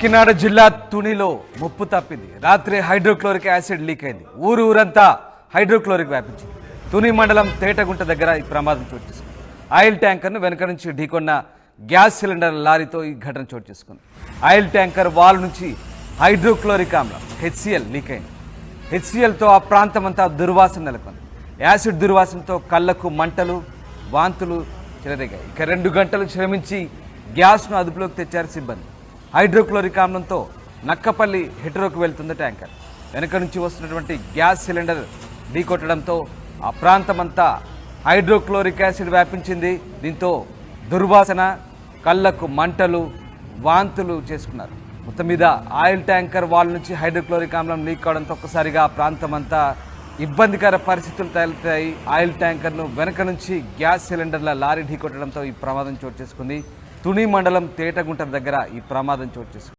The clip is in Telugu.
కాకినాడ జిల్లా తునిలో ముప్పు తప్పింది. రాత్రి హైడ్రోక్లోరిక్ యాసిడ్ లీక్ అయింది. ఊరంతా హైడ్రోక్లోరిక్ వ్యాపించింది. తుని మండలం తేటగుంట దగ్గర ఈ ప్రమాదం చోటు చేసుకుంది. ఆయిల్ ట్యాంకర్ను వెనక నుంచి ఢీకొన్న గ్యాస్ సిలిండర్ లారీతో ఈ ఘటన చోటు చేసుకుంది. ఆయిల్ ట్యాంకర్ వాల్ నుంచి హైడ్రోక్లోరిక్ ఆమ్లం HCl లీక్ అయింది. HClతో ఆ ప్రాంతమంతా దుర్వాసన నెలకొంది. యాసిడ్ దుర్వాసనతో కళ్లకు మంటలు, వాంతులు చెలరేగాయి. ఇక 2 గంటలు శ్రమించి గ్యాస్ను అదుపులోకి తెచ్చారు సిబ్బంది. హైడ్రోక్లోరిక్ ఆమ్లంతో నక్కపల్లి హెటరోకు వెళ్తుంది ట్యాంకర్. వెనక నుంచి వస్తున్నటువంటి గ్యాస్ సిలిండర్ ఢీకొట్టడంతో ఆ ప్రాంతమంతా హైడ్రోక్లోరిక్ యాసిడ్ వ్యాపించింది. దీంతో దుర్వాసన, కళ్లకు మంటలు, వాంతులు చేసుకున్నారు. మొత్తం మీద ఆయిల్ ట్యాంకర్ వాల్ నుంచి హైడ్రోక్లోరిక్ ఆమ్లం లీక్ కావడంతో ఒక్కసారిగా ఆ ప్రాంతమంతా ఇబ్బందికర పరిస్థితులు తలెత్తాయి. ఆయిల్ ట్యాంకర్ను వెనక నుంచి గ్యాస్ సిలిండర్ల లారీ ఢీకొట్టడంతో ఈ ప్రమాదం చోటు చేసుకుంది. తుని మండలం తేటగుంట దగ్గర ఈ ప్రమాదం చోటు చేసుకుంది.